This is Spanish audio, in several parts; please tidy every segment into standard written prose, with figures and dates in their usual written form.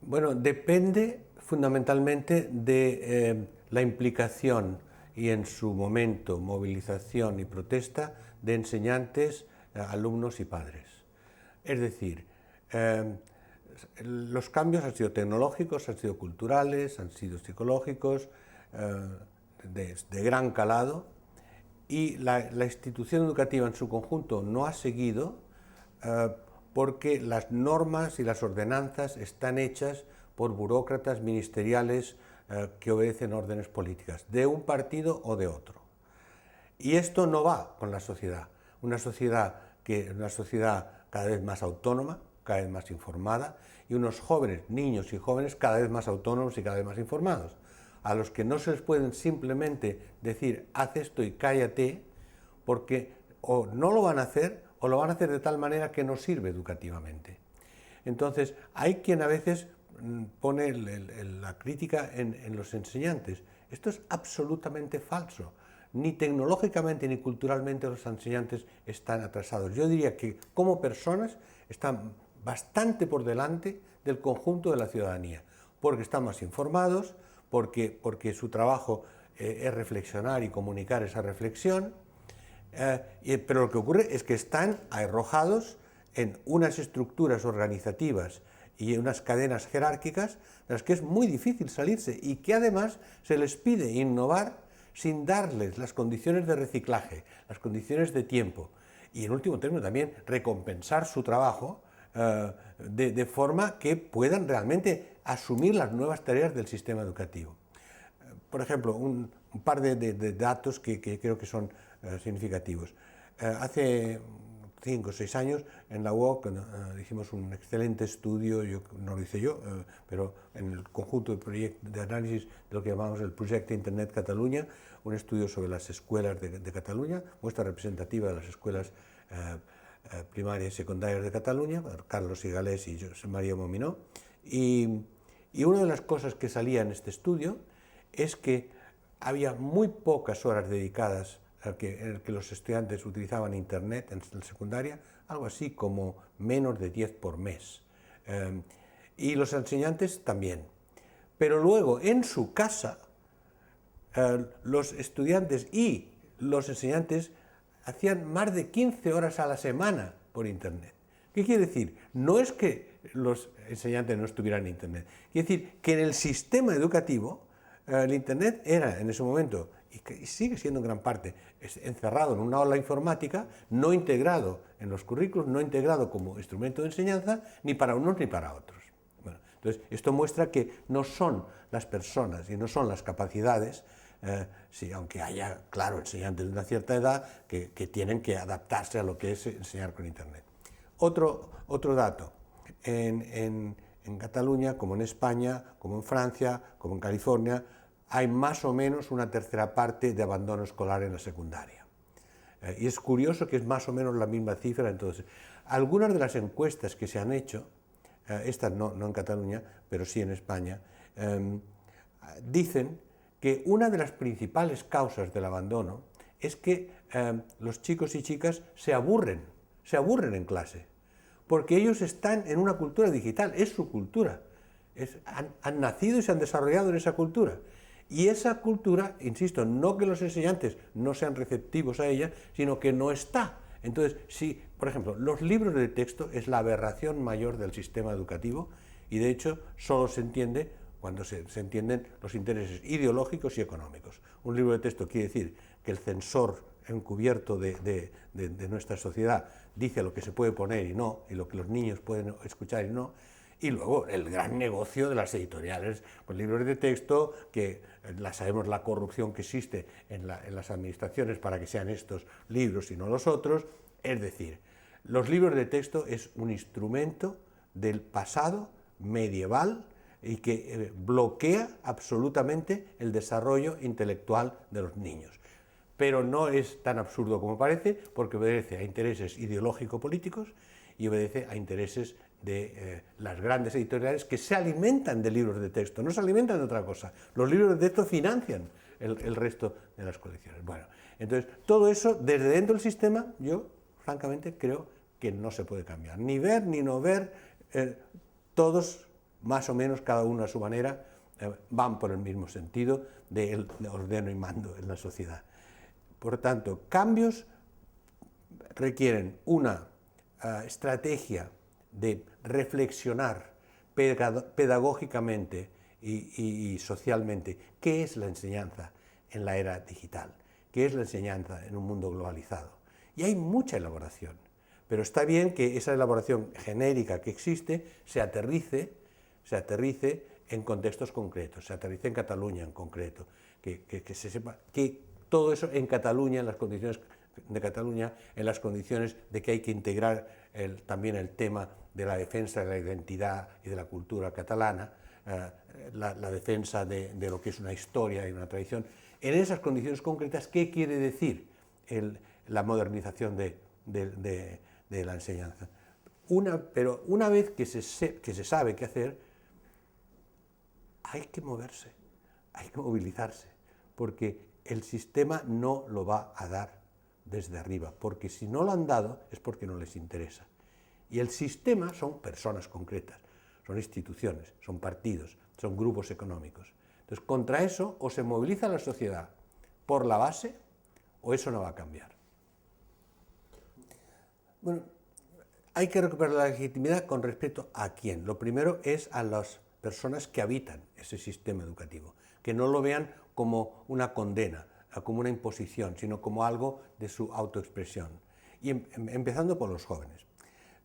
Bueno, depende fundamentalmente de la implicación y en su momento movilización y protesta de enseñantes, alumnos y padres. Es decir, los cambios han sido tecnológicos, han sido culturales, han sido psicológicos, de gran calado, y la institución educativa en su conjunto no ha seguido porque las normas y las ordenanzas están hechas por burócratas ministeriales que obedecen órdenes políticas, de un partido o de otro. Y esto no va con la sociedad. Una sociedad cada vez más autónoma, cada vez más informada, y unos jóvenes, niños y jóvenes, cada vez más autónomos y cada vez más informados, a los que no se les pueden simplemente decir haz esto y cállate, porque o no lo van a hacer o lo van a hacer de tal manera que no sirve educativamente. Entonces, hay quien a veces pone la crítica en los enseñantes. Esto es absolutamente falso. Ni tecnológicamente ni culturalmente los enseñantes están atrasados. Yo diría que como personas están bastante por delante del conjunto de la ciudadanía, porque están más informados, porque su trabajo es reflexionar y comunicar esa reflexión, pero lo que ocurre es que están arrojados en unas estructuras organizativas y en unas cadenas jerárquicas de las que es muy difícil salirse y que además se les pide innovar sin darles las condiciones de reciclaje, las condiciones de tiempo y en último término también recompensar su trabajo de forma que puedan realmente asumir las nuevas tareas del sistema educativo. Por ejemplo, un par de datos que creo que son significativos. Hace 5 o 6 años en la UOC hicimos un excelente estudio, no lo hice yo, pero en el conjunto de análisis de lo que llamamos el Projecte Internet Catalunya, un estudio sobre las escuelas de Cataluña, muestra representativa de las escuelas primarias y secundarias de Cataluña, Carlos Igalés y José María Mominó, y una de las cosas que salía en este estudio es que había muy pocas horas dedicadas en que los estudiantes utilizaban Internet en la secundaria, algo así como menos de 10 por mes. Y los enseñantes también. Pero luego, en su casa, los estudiantes y los enseñantes hacían más de 15 horas a la semana por Internet. ¿Qué quiere decir? No es que los enseñantes no estuvieran en Internet. Quiere decir que en el sistema educativo el Internet era en ese momento, y sigue siendo en gran parte, encerrado en una aula informática, no integrado en los currículos, no integrado como instrumento de enseñanza, ni para unos ni para otros. Bueno, entonces, esto muestra que no son las personas y no son las capacidades, sí, aunque haya, claro, enseñantes de una cierta edad que tienen que adaptarse a lo que es enseñar con Internet. Otro dato, en Cataluña, como en España, como en Francia, como en California, hay más o menos una tercera parte de abandono escolar en la secundaria. Y es curioso que es más o menos la misma cifra. Entonces, algunas de las encuestas que se han hecho, estas no en Cataluña, pero sí en España, dicen que una de las principales causas del abandono es que los chicos y chicas se aburren en clase, porque ellos están en una cultura digital, es su cultura, han nacido y se han desarrollado en esa cultura. Y esa cultura, insisto, no que los enseñantes no sean receptivos a ella, sino que no está. Entonces, si, por ejemplo, los libros de texto es la aberración mayor del sistema educativo y de hecho solo se entiende cuando se entienden los intereses ideológicos y económicos. Un libro de texto quiere decir que el censor encubierto de nuestra sociedad dice lo que se puede poner y no, y lo que los niños pueden escuchar y no. Y luego el gran negocio de las editoriales, pues libros de texto, que sabemos la corrupción que existe en las administraciones para que sean estos libros y no los otros. Es decir, los libros de texto es un instrumento del pasado medieval y que bloquea absolutamente el desarrollo intelectual de los niños. Pero no es tan absurdo como parece, porque obedece a intereses ideológico-políticos y obedece a intereses de las grandes editoriales que se alimentan de libros de texto, no se alimentan de otra cosa. Los libros de texto financian el resto de las colecciones. Bueno, entonces, todo eso, desde dentro del sistema, yo, francamente, creo que no se puede cambiar. Ni ver, ni no ver, todos más o menos cada uno a su manera, van por el mismo sentido de ordeno y mando en la sociedad. Por tanto, cambios requieren una estrategia de reflexionar pedagógicamente y socialmente qué es la enseñanza en la era digital, qué es la enseñanza en un mundo globalizado. Y hay mucha elaboración, pero está bien que esa elaboración genérica que existe se aterrice en contextos concretos, se aterrice en Cataluña en concreto, que se sepa que todo eso en Cataluña, en las condiciones de Cataluña, en las condiciones de que hay que integrar también el tema de la defensa de la identidad y de la cultura catalana, la defensa de lo que es una historia y una tradición. En esas condiciones concretas, ¿qué quiere decir la modernización de la enseñanza? Pero una vez que se sabe qué hacer, hay que moverse, hay que movilizarse, porque el sistema no lo va a dar desde arriba, porque si no lo han dado es porque no les interesa. Y el sistema son personas concretas, son instituciones, son partidos, son grupos económicos. Entonces, contra eso o se moviliza la sociedad por la base o eso no va a cambiar. Bueno, hay que recuperar la legitimidad con respecto a quién. Lo primero es a las personas que habitan ese sistema educativo, que no lo vean como una condena, como una imposición, sino como algo de su autoexpresión. Y empezando por los jóvenes.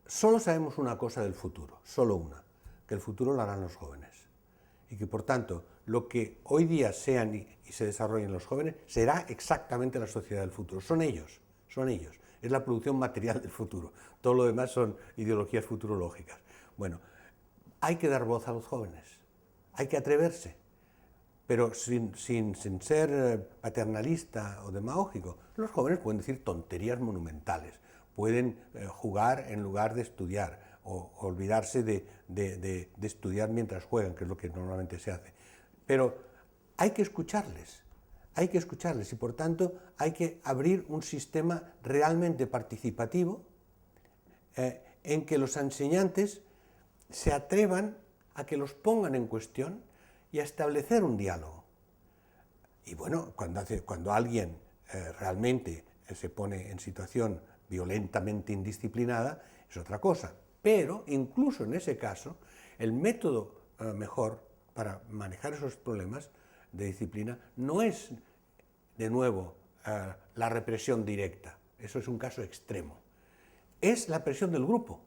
Solo sabemos una cosa del futuro, solo una, que el futuro lo harán los jóvenes. Y que por tanto, lo que hoy día sean y se desarrollen los jóvenes, será exactamente la sociedad del futuro. Son ellos, es la producción material del futuro. Todo lo demás son ideologías futurológicas. Bueno, hay que dar voz a los jóvenes, hay que atreverse, pero sin ser paternalista o demagógico. Los jóvenes pueden decir tonterías monumentales, pueden jugar en lugar de estudiar, o olvidarse de estudiar mientras juegan, que es lo que normalmente se hace. Pero hay que escucharles y por tanto hay que abrir un sistema realmente participativo en que los enseñantes se atrevan a que los pongan en cuestión y a establecer un diálogo. Y bueno, cuando alguien realmente se pone en situación violentamente indisciplinada, es otra cosa. Pero, incluso en ese caso, el método mejor para manejar esos problemas de disciplina no es, de nuevo, la represión directa. Eso es un caso extremo. Es la presión del grupo.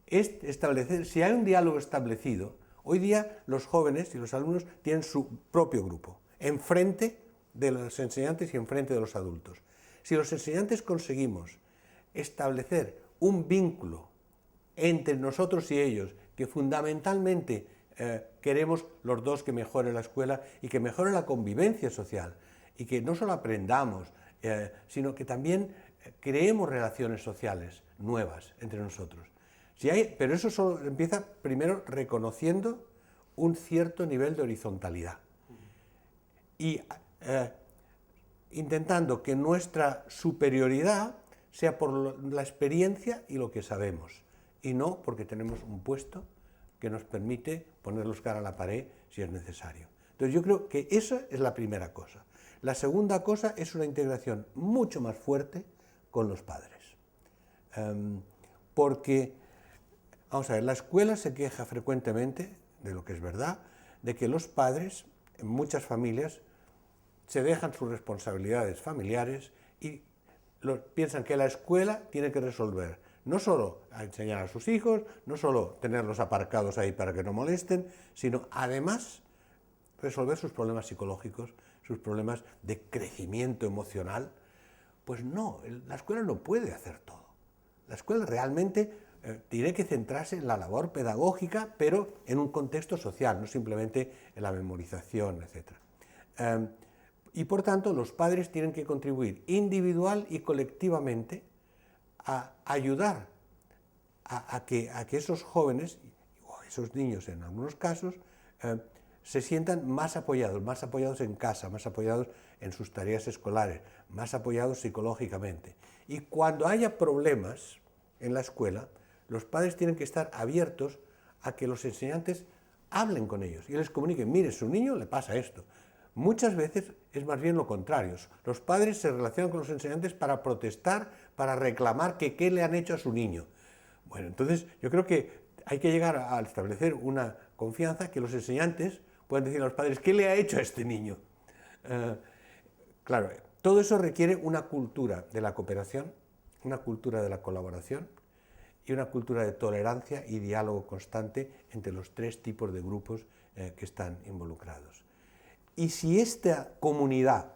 Es establecer, si hay un diálogo establecido, hoy día los jóvenes y los alumnos tienen su propio grupo, enfrente de los enseñantes y enfrente de los adultos. Si los enseñantes conseguimos establecer un vínculo entre nosotros y ellos, que fundamentalmente queremos los dos que mejore la escuela y que mejore la convivencia social, y que no solo aprendamos, sino que también creemos relaciones sociales nuevas entre nosotros. Pero eso solo empieza primero reconociendo un cierto nivel de horizontalidad y intentando que nuestra superioridad sea por la experiencia y lo que sabemos, y no porque tenemos un puesto que nos permite ponerlos cara a la pared si es necesario. Entonces yo creo que esa es la primera cosa. La segunda cosa es una integración mucho más fuerte con los padres. Porque, vamos a ver, la escuela se queja frecuentemente, de lo que es verdad, de que los padres, en muchas familias, se dejan sus responsabilidades familiares y piensan que la escuela tiene que resolver no solo a enseñar a sus hijos, no solo tenerlos aparcados ahí para que no molesten, sino además resolver sus problemas psicológicos, sus problemas de crecimiento emocional. Pues no, la escuela no puede hacer todo. La escuela realmente tiene que centrarse en la labor pedagógica, pero en un contexto social, no simplemente en la memorización, etc. Y por tanto, los padres tienen que contribuir individual y colectivamente a ayudar a que esos jóvenes, o esos niños en algunos casos, se sientan más apoyados en casa, más apoyados en sus tareas escolares, más apoyados psicológicamente. Y cuando haya problemas en la escuela, los padres tienen que estar abiertos a que los enseñantes hablen con ellos y les comuniquen, mire, su niño le pasa esto. Muchas veces es más bien lo contrario. Los padres se relacionan con los enseñantes para protestar, para reclamar que qué le han hecho a su niño. Bueno, entonces yo creo que hay que llegar a establecer una confianza que los enseñantes puedan decir a los padres qué le ha hecho a este niño. Claro, todo eso requiere una cultura de la cooperación, una cultura de la colaboración y una cultura de tolerancia y diálogo constante entre los tres tipos de grupos que están involucrados. Y si esta comunidad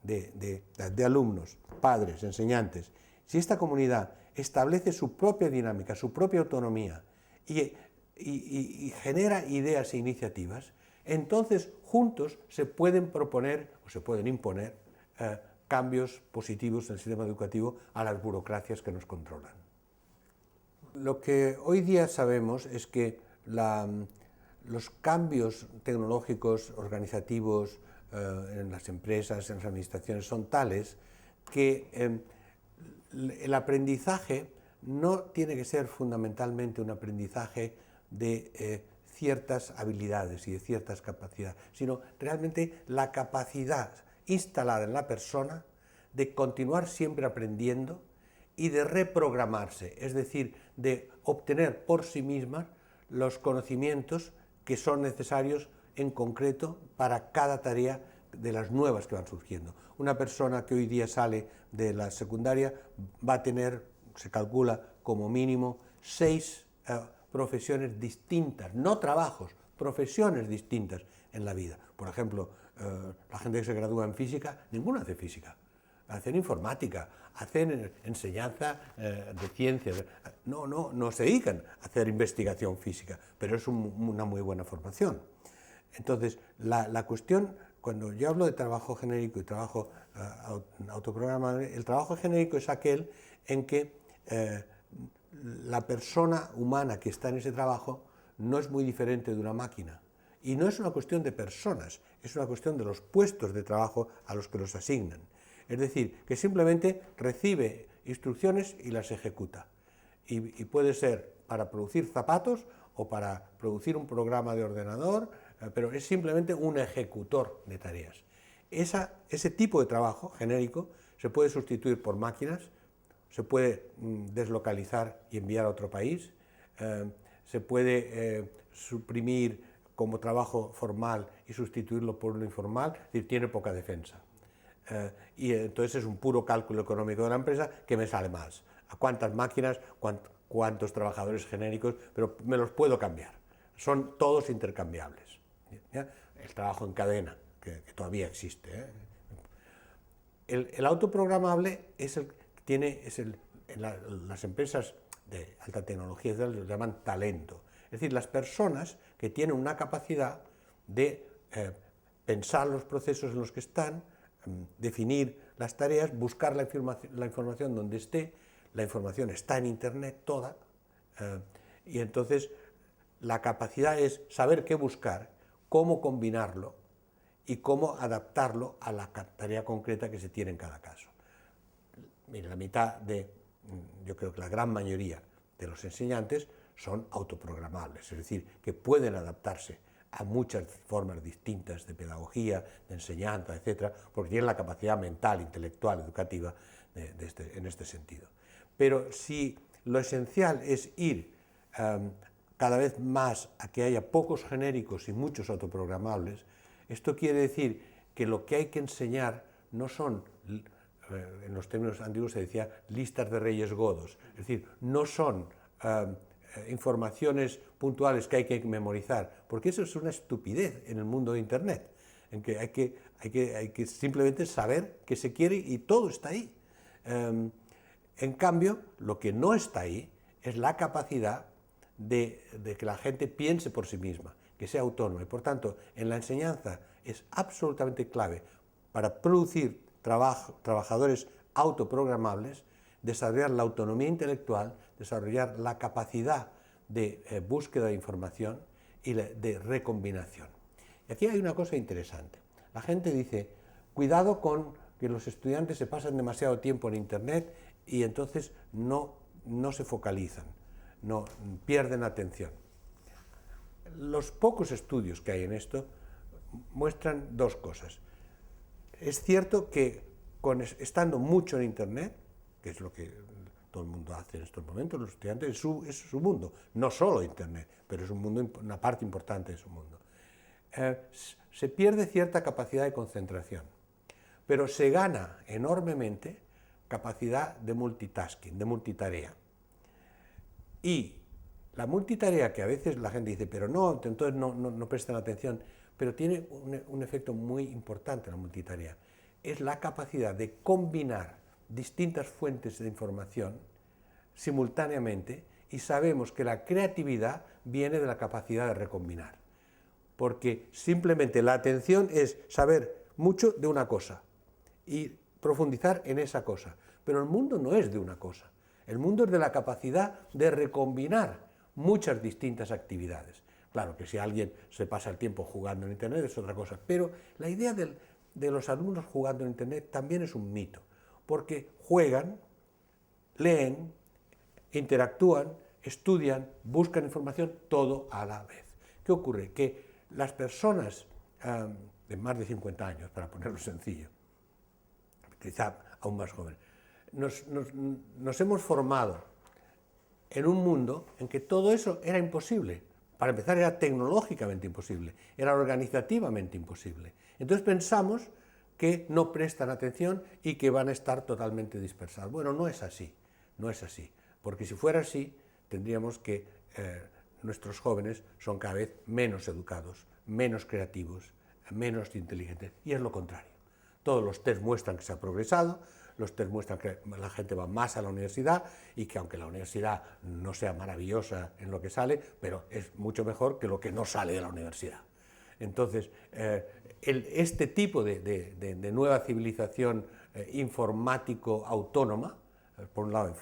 de alumnos, padres, enseñantes, si esta comunidad establece su propia dinámica, su propia autonomía y genera ideas e iniciativas, entonces juntos se pueden proponer o se pueden imponer cambios positivos en el sistema educativo a las burocracias que nos controlan. Lo que hoy día sabemos es que los cambios tecnológicos, organizativos, en las empresas, en las administraciones, son tales que el aprendizaje no tiene que ser fundamentalmente un aprendizaje de ciertas habilidades y de ciertas capacidades, sino realmente la capacidad instalada en la persona de continuar siempre aprendiendo y de reprogramarse, es decir, de obtener por sí misma los conocimientos que son necesarios en concreto para cada tarea de las nuevas que van surgiendo. Una persona que hoy día sale de la secundaria va a tener, se calcula, como mínimo 6 profesiones distintas, no trabajos, profesiones distintas en la vida. Por ejemplo, la gente que se gradúa en física, ninguno hace física, hacen informática, hacen enseñanza de ciencias, no se dedican a hacer investigación física, pero es una muy buena formación. Entonces, la cuestión, cuando yo hablo de trabajo genérico y trabajo autoprogramable, el trabajo genérico es aquel en que la persona humana que está en ese trabajo no es muy diferente de una máquina. Y no es una cuestión de personas, es una cuestión de los puestos de trabajo a los que los asignan. Es decir, que simplemente recibe instrucciones y las ejecuta. Y puede ser para producir zapatos o para producir un programa de ordenador, pero es simplemente un ejecutor de tareas. Ese tipo de trabajo genérico se puede sustituir por máquinas, se puede deslocalizar y enviar a otro país, se puede suprimir como trabajo formal y sustituirlo por uno informal, es decir, tiene poca defensa. Y entonces es un puro cálculo económico de la empresa que me sale más. ¿A cuántas máquinas, cuántos trabajadores genéricos? Pero me los puedo cambiar. Son todos intercambiables. ¿Ya? El trabajo en cadena, que todavía existe. El autoprogramable las empresas de alta tecnología lo llaman talento. Es decir, las personas que tienen una capacidad de pensar los procesos en los que están, definir las tareas, buscar la información donde esté. La información está en Internet toda, y entonces la capacidad es saber qué buscar, cómo combinarlo y cómo adaptarlo a la tarea concreta que se tiene en cada caso. Mira, yo creo que la gran mayoría de los enseñantes son autoprogramables, es decir, que pueden adaptarse a muchas formas distintas de pedagogía, de enseñanza, etcétera, porque tienen la capacidad mental, intelectual, educativa en este sentido. Pero si lo esencial es ir cada vez más a que haya pocos genéricos y muchos autoprogramables, esto quiere decir que lo que hay que enseñar no son, en los términos antiguos se decía, listas de reyes godos, es decir, no son informaciones puntuales que hay que memorizar, porque eso es una estupidez en el mundo de Internet, en que hay que simplemente saber qué se quiere y todo está ahí. En cambio, lo que no está ahí es la capacidad de que la gente piense por sí misma, que sea autónoma. Y por tanto, en la enseñanza es absolutamente clave para producir trabajadores autoprogramables, desarrollar la autonomía intelectual, desarrollar la capacidad de búsqueda de información y de recombinación. Y aquí hay una cosa interesante. La gente dice, cuidado con que los estudiantes se pasan demasiado tiempo en Internet y entonces no se focalizan, no pierden atención. los pocos estudios que hay en esto muestran dos cosas. Es cierto que estando mucho en Internet, que es lo que todo el mundo hace en estos momentos, los estudiantes, es su mundo, no solo Internet, pero es un mundo, una parte importante de su mundo. Se pierde cierta capacidad de concentración, pero se gana enormemente capacidad de multitasking, de multitarea. Y la multitarea, que a veces la gente dice, pero no, entonces no prestan atención, pero tiene un efecto muy importante la multitarea, es la capacidad de combinar distintas fuentes de información simultáneamente, y sabemos que la creatividad viene de la capacidad de recombinar, porque simplemente la atención es saber mucho de una cosa y profundizar en esa cosa, pero el mundo no es de una cosa, el mundo es de la capacidad de recombinar muchas distintas actividades. Claro que si alguien se pasa el tiempo jugando en Internet es otra cosa, pero la idea de los alumnos jugando en Internet también es un mito, porque juegan, leen, interactúan, estudian, buscan información, todo a la vez. ¿Qué ocurre? Que las personas de más de 50 años, para ponerlo sencillo, quizá aún más jóvenes, nos hemos formado en un mundo en que todo eso era imposible. Para empezar, era tecnológicamente imposible, era organizativamente imposible. Entonces pensamos que no prestan atención y que van a estar totalmente dispersados. Bueno, no es así, no es así, porque si fuera así, tendríamos que nuestros jóvenes son cada vez menos educados, menos creativos, menos inteligentes, y es lo contrario. Todos los test muestran que se ha progresado, los test muestran que la gente va más a la universidad y que aunque la universidad no sea maravillosa en lo que sale, pero es mucho mejor que lo que no sale de la universidad. Entonces, este tipo de nueva civilización informático-autónoma, por un lado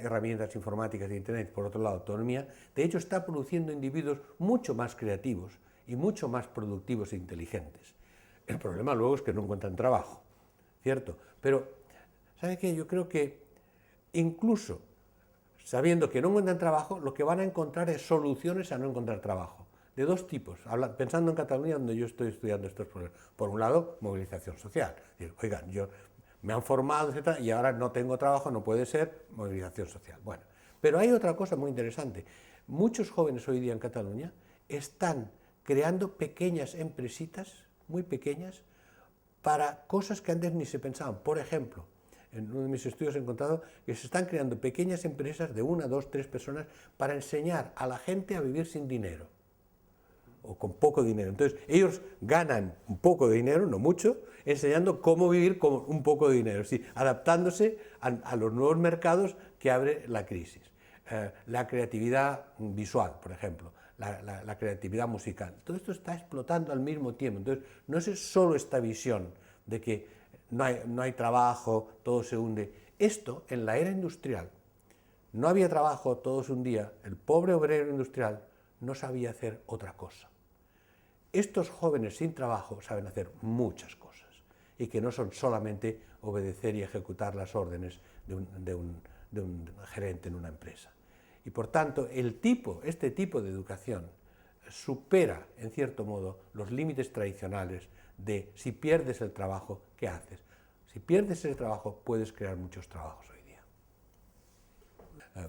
herramientas informáticas de Internet, por otro lado autonomía, de hecho está produciendo individuos mucho más creativos y mucho más productivos e inteligentes. El problema luego es que no encuentran trabajo, ¿cierto? Pero, ¿sabe qué? Yo creo que incluso sabiendo que no encuentran trabajo, lo que van a encontrar es soluciones a no encontrar trabajo, de dos tipos, pensando en Cataluña, donde yo estoy estudiando estos problemas. Por un lado, movilización social. Oigan, me han formado, etc., y ahora no tengo trabajo, no puede ser, movilización social. Bueno, pero hay otra cosa muy interesante. Muchos jóvenes hoy día en Cataluña están creando pequeñas empresitas, muy pequeñas, para cosas que antes ni se pensaban. Por ejemplo, en uno de mis estudios he encontrado que se están creando pequeñas empresas de 1, 2, 3 personas para enseñar a la gente a vivir sin dinero o con poco dinero. Entonces, ellos ganan un poco de dinero, no mucho, enseñando cómo vivir con un poco de dinero, es decir, adaptándose a los nuevos mercados que abre la crisis. La creatividad visual, por ejemplo, la creatividad musical, todo esto está explotando al mismo tiempo. Entonces, no es solo esta visión de que no hay trabajo, todo se hunde. Esto, en la era industrial, no había trabajo, todo se hundía, el pobre obrero industrial no sabía hacer otra cosa. Estos jóvenes sin trabajo saben hacer muchas cosas y que no son solamente obedecer y ejecutar las órdenes de un gerente en una empresa. Y por tanto, este tipo de educación supera, en cierto modo, los límites tradicionales de si pierdes el trabajo, ¿qué haces? Si pierdes el trabajo, puedes crear muchos trabajos hoy día.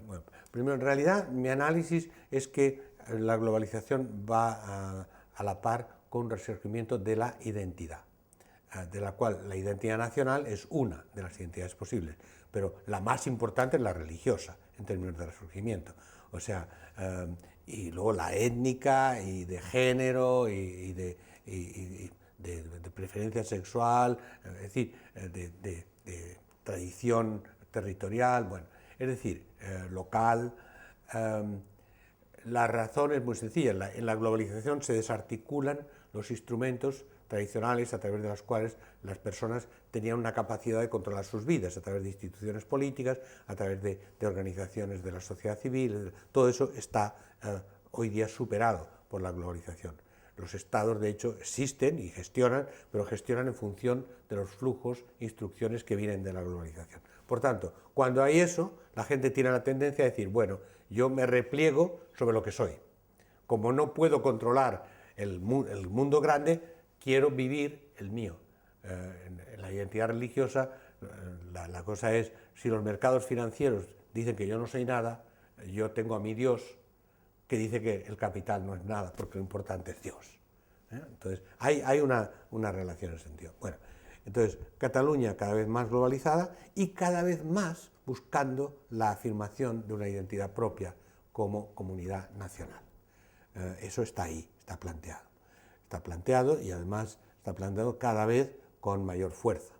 Bueno, primero, en realidad, mi análisis es que la globalización va a la par con un resurgimiento de la identidad, de la cual la identidad nacional es una de las identidades posibles, pero la más importante es la religiosa, en términos de resurgimiento. O sea, y luego la étnica, y de género, y de preferencia sexual, es decir, de tradición territorial, bueno, es decir, local. La razón es muy sencilla, en la globalización se desarticulan los instrumentos tradicionales a través de los cuales las personas tenían una capacidad de controlar sus vidas, a través de instituciones políticas, a través de organizaciones de la sociedad civil. Todo eso está hoy día superado por la globalización. Los estados, de hecho, existen y gestionan, pero gestionan en función de los flujos, instrucciones que vienen de la globalización. Por tanto, cuando hay eso, la gente tiene la tendencia a decir, bueno, yo me repliego sobre lo que soy. como no puedo controlar el mundo grande, quiero vivir el mío. En la identidad religiosa, la cosa es, si los mercados financieros dicen que yo no soy nada, yo tengo a mi Dios que dice que el capital no es nada, porque lo importante es Dios. Entonces, hay una relación en ese sentido. Bueno, entonces, Cataluña cada vez más globalizada y cada vez más buscando la afirmación de una identidad propia como comunidad nacional. Eso está ahí, está planteado. Está planteado y además está planteado cada vez con mayor fuerza,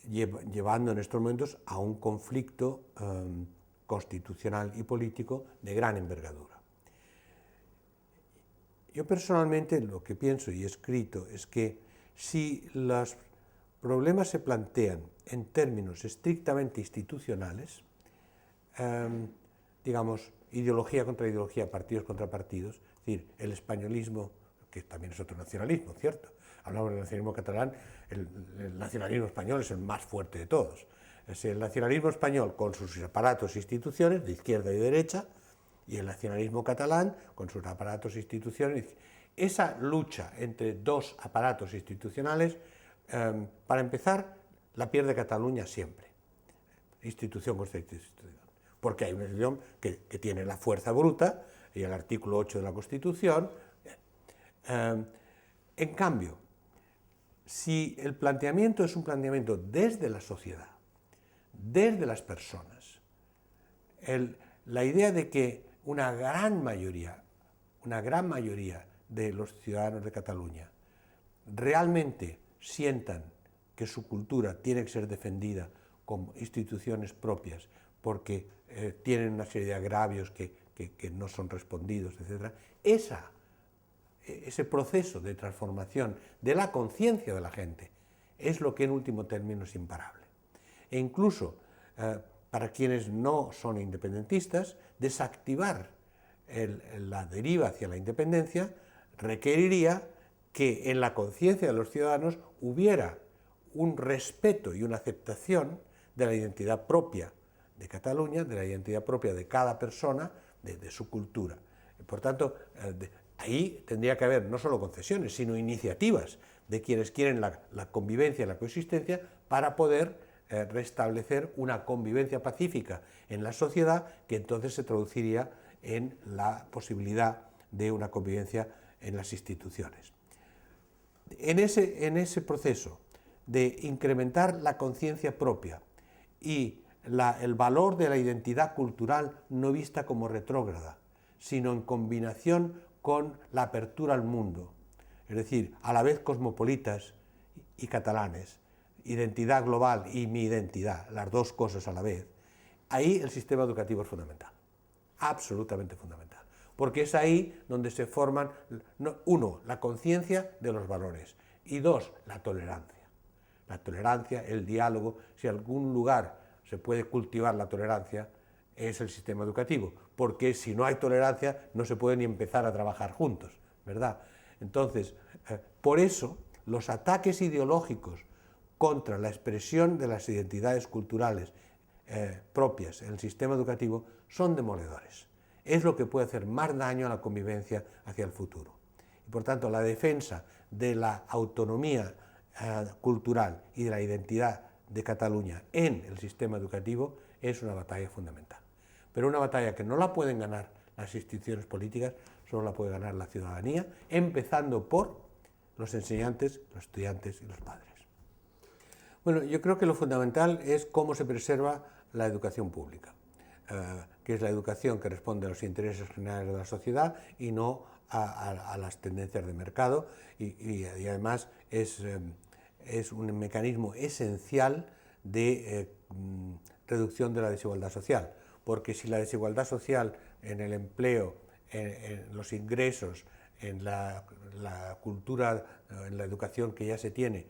llevando en estos momentos a un conflicto constitucional y político de gran envergadura. Yo personalmente lo que pienso y he escrito es que si los problemas se plantean en términos estrictamente institucionales, digamos, ideología contra ideología, partidos contra partidos, es decir, el españolismo, que también es otro nacionalismo, ¿cierto? Hablamos del nacionalismo catalán, el nacionalismo español es el más fuerte de todos. Es el nacionalismo español con sus aparatos e instituciones, de izquierda y derecha, y el nacionalismo catalán con sus aparatos e instituciones. Esa lucha entre dos aparatos institucionales, para empezar, la pierde Cataluña siempre, institución contra institución, porque hay una institución que tiene la fuerza bruta, y el artículo 8 de la Constitución. En cambio, si el planteamiento es un planteamiento desde la sociedad, desde las personas, la idea de que una gran mayoría de los ciudadanos de Cataluña realmente sientan que su cultura tiene que ser defendida como instituciones propias porque tienen una serie de agravios que no son respondidos, etc. Ese proceso de transformación de la conciencia de la gente es lo que en último término es imparable. E incluso para quienes no son independentistas, desactivar la deriva hacia la independencia requeriría que en la conciencia de los ciudadanos hubiera un respeto y una aceptación de la identidad propia de Cataluña, de la identidad propia de cada persona, de su cultura. Por tanto, ahí tendría que haber no solo concesiones, sino iniciativas de quienes quieren la convivencia y la coexistencia para poder restablecer una convivencia pacífica en la sociedad, que entonces se traduciría en la posibilidad de una convivencia en las instituciones. En ese proceso de incrementar la conciencia propia y el valor de la identidad cultural no vista como retrógrada, sino en combinación con la apertura al mundo, es decir, a la vez cosmopolitas y catalanes, identidad global y mi identidad, las dos cosas a la vez, ahí el sistema educativo es fundamental, absolutamente fundamental, porque es ahí donde se forman, uno, la conciencia de los valores, y dos, la tolerancia, el diálogo. Si en algún lugar se puede cultivar la tolerancia, es el sistema educativo, porque si no hay tolerancia no se puede ni empezar a trabajar juntos, ¿verdad? Entonces, por eso los ataques ideológicos contra la expresión de las identidades culturales propias en el sistema educativo son demoledores. Es lo que puede hacer más daño a la convivencia hacia el futuro. Y por tanto, la defensa de la autonomía cultural y de la identidad de Cataluña en el sistema educativo es una batalla fundamental. Pero una batalla que no la pueden ganar las instituciones políticas, solo la puede ganar la ciudadanía, empezando por los enseñantes, los estudiantes y los padres. Bueno, yo creo que lo fundamental es cómo se preserva la educación pública, que es la educación que responde a los intereses generales de la sociedad y no a las tendencias de mercado, y además es un mecanismo esencial de reducción de la desigualdad social, porque si la desigualdad social en el empleo, en los ingresos, en la cultura, en la educación que ya se tiene,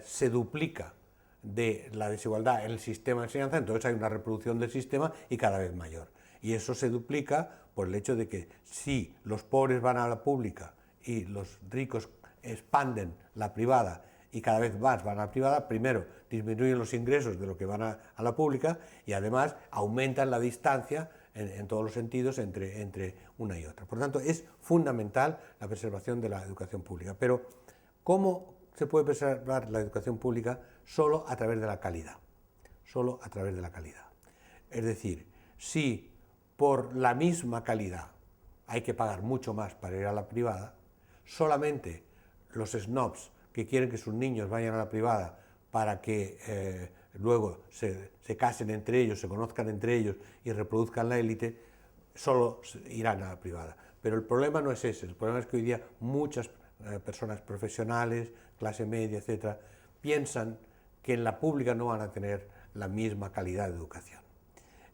se duplica de la desigualdad en el sistema de enseñanza, entonces hay una reproducción del sistema y cada vez mayor. Y eso se duplica por el hecho de que si los pobres van a la pública y los ricos expanden la privada y cada vez más van a la privada, primero disminuyen los ingresos de lo que van a la pública y además aumentan la distancia en todos los sentidos entre una y otra. Por tanto, es fundamental la preservación de la educación pública. Pero, ¿cómo se puede preservar la educación pública? Solo a través de la calidad. Solo a través de la calidad. Es decir, si por la misma calidad hay que pagar mucho más para ir a la privada, solamente los snobs que quieren que sus niños vayan a la privada para que luego se casen entre ellos, se conozcan entre ellos y reproduzcan la élite, solo irán a la privada. Pero el problema no es ese, el problema es que hoy día muchas personas profesionales, clase media, etcétera, piensan que en la pública no van a tener la misma calidad de educación.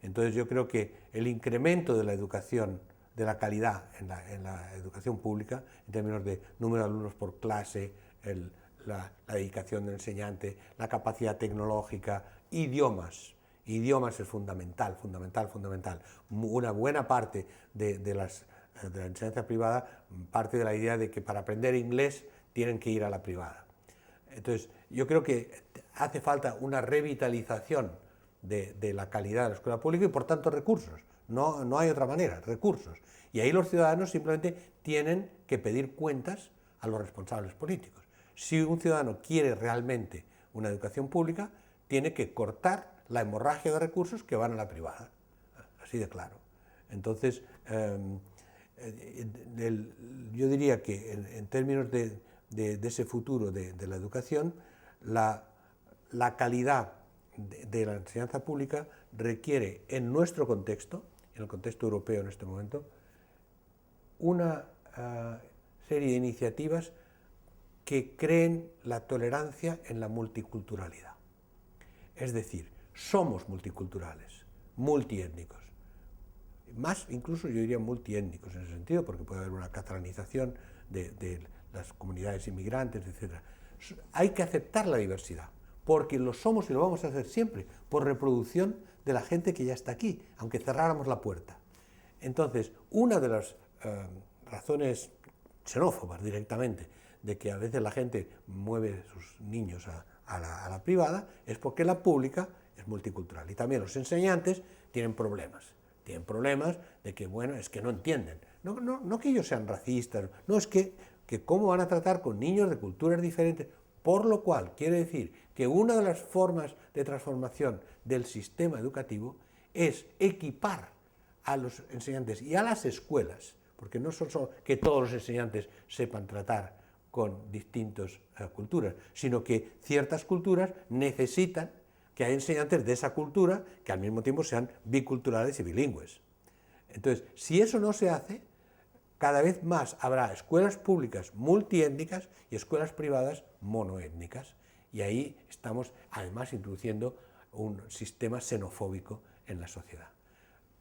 Entonces yo creo que el incremento de la educación, de la calidad en la educación pública, en términos de número de alumnos por clase, la dedicación del enseñante, la capacidad tecnológica, idiomas es fundamental. Una buena parte de la enseñanza privada parte de la idea de que para aprender inglés tienen que ir a la privada. Entonces, yo creo que hace falta una revitalización de la calidad de la escuela pública y, por tanto, recursos. No hay otra manera, recursos. Y ahí los ciudadanos simplemente tienen que pedir cuentas a los responsables políticos. Si un ciudadano quiere realmente una educación pública, tiene que cortar la hemorragia de recursos que van a la privada. Así de claro. Entonces, yo diría que en términos de ese futuro de la educación, la calidad de la enseñanza pública requiere, en nuestro contexto, en el contexto europeo en este momento, una serie de iniciativas que creen la tolerancia en la multiculturalidad. Es decir, somos multiculturales, multiétnicos, más incluso yo diría multiétnicos en ese sentido, porque puede haber una catalanización de las comunidades inmigrantes, etc. Hay que aceptar la diversidad, porque lo somos y lo vamos a hacer siempre, por reproducción de la gente que ya está aquí, aunque cerráramos la puerta. Entonces, una de las razones xenófobas directamente de que a veces la gente mueve sus niños a la privada es porque la pública es multicultural. Y también los enseñantes tienen problemas de que, bueno, es que no entienden. No que ellos sean racistas, no, es que cómo van a tratar con niños de culturas diferentes, por lo cual quiere decir que una de las formas de transformación del sistema educativo es equipar a los enseñantes y a las escuelas, porque no son solo que todos los enseñantes sepan tratar con distintas culturas, sino que ciertas culturas necesitan que haya enseñantes de esa cultura que al mismo tiempo sean biculturales y bilingües. Entonces, si eso no se hace, cada vez más habrá escuelas públicas multiétnicas y escuelas privadas monoétnicas. Y ahí estamos además introduciendo un sistema xenofóbico en la sociedad.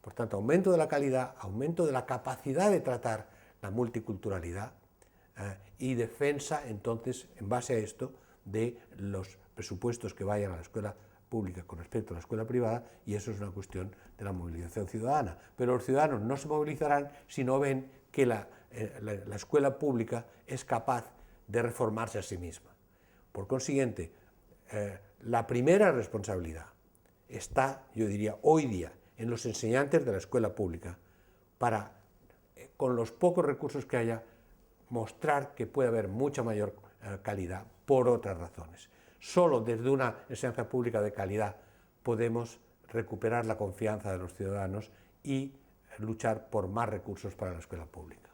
Por tanto, aumento de la calidad, aumento de la capacidad de tratar la multiculturalidad y defensa, entonces, en base a esto, de los presupuestos que vayan a la escuela pública con respecto a la escuela privada, y eso es una cuestión de la movilización ciudadana. Pero los ciudadanos no se movilizarán si no ven que la escuela pública es capaz de reformarse a sí misma. Por consiguiente, la primera responsabilidad está, yo diría, hoy día, en los enseñantes de la escuela pública, para, con los pocos recursos que haya, mostrar que puede haber mucha mayor calidad por otras razones. Solo desde una enseñanza pública de calidad podemos recuperar la confianza de los ciudadanos y luchar por más recursos para la escuela pública.